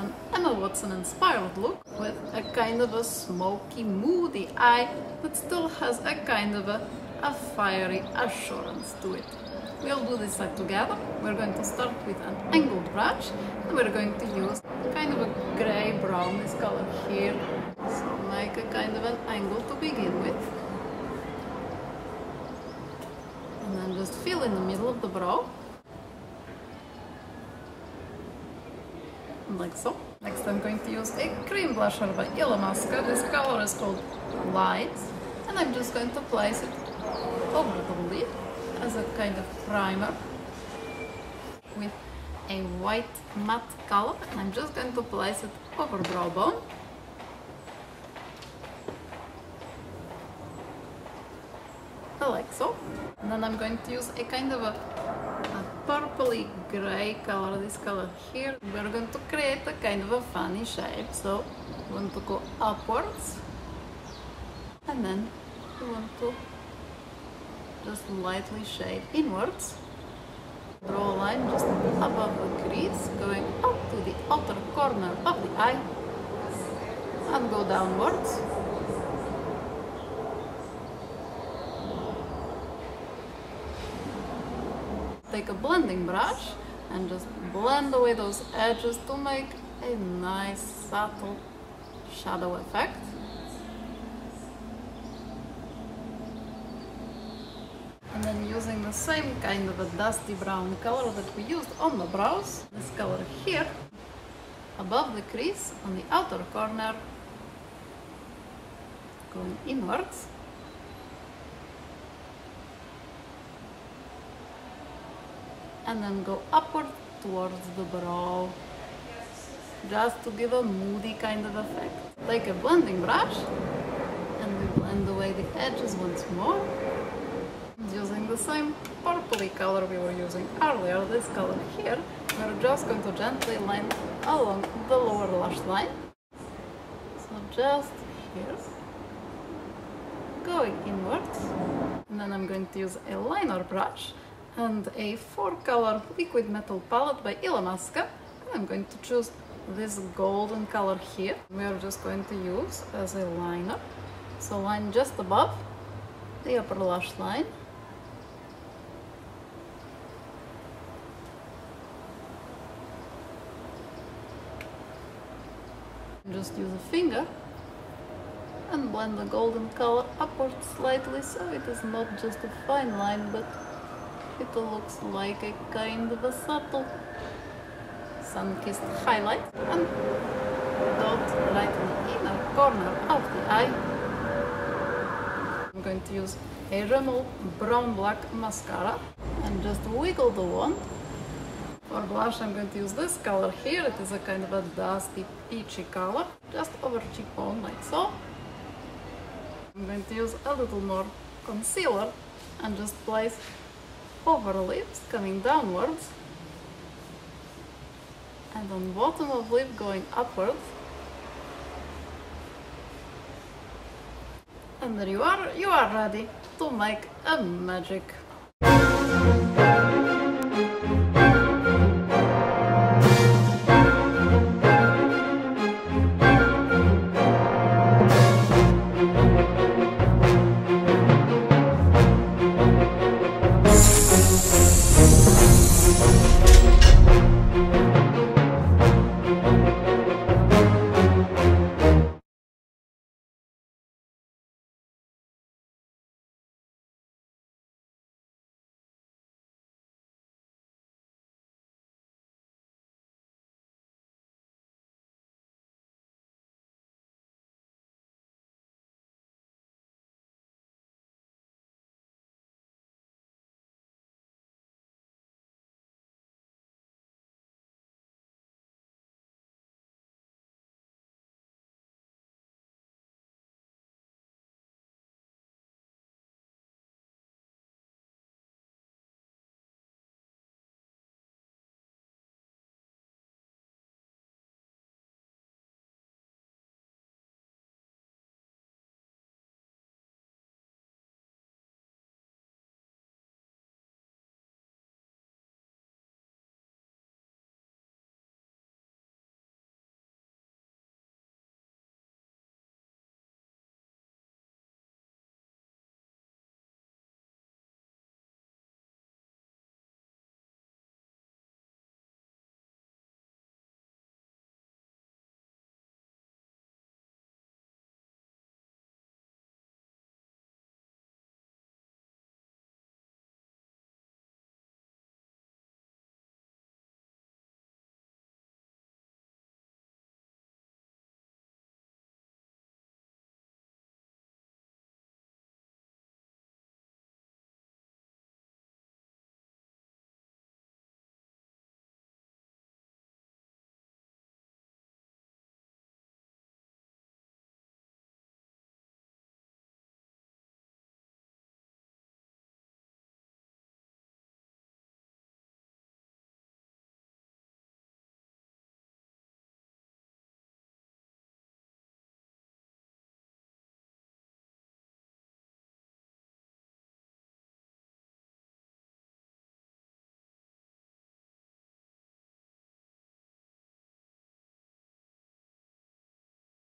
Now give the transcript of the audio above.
an Emma Watson inspired look with a kind of a smoky, moody eye that still has a kind of a fiery assurance to it. We'll do this side together. We're going to start with an angled brush and we're going to use kind of a grey brown, this color here. So make a kind of an angle to begin with. And then just fill in the middle of the brow. Like so. Next I'm going to use a cream blusher by Illamasqua. This color is called Light. And I'm just going to place it over the lid as a kind of primer with a white matte color. And I'm just going to place it over brow bone. Like so. And then I'm going to use a kind of a purpley grey color, this color here. We're going to create a kind of a funny shape. So you want to go upwards and then you want to just lightly shade inwards. Draw a line just above the crease, going up to the outer corner of the eye and go downwards. Take a blending brush and just blend away those edges to make a nice subtle shadow effect. And then using the same kind of a dusty brown color that we used on the brows, this color here, above the crease on the outer corner, going inwards. And then go upward towards the brow, just to give a moody kind of effect. Take a blending brush and we blend away the edges once more. Using the same purpley color we were using earlier, this color here, we're just going to gently line along the lower lash line. So just here, going inwards. And then I'm going to use a liner brush and a 4-color liquid metal palette by Illamasqua. I'm going to choose this golden color here. We are just going to use as a liner. So line just above the upper lash line. Just use a finger and blend the golden color upward slightly so it is not just a fine line but it looks like a kind of a subtle sun-kissed highlight, and dot right in the inner corner of the eye. I'm going to use a Rimmel Brown Black mascara and just wiggle the wand. For blush I'm going to use this color here. It is a kind of a dusty peachy color, just over cheekbone like so. I'm going to use a little more concealer and just place over lips, coming downwards, and on bottom of lip going upwards. And there you are ready to make a magic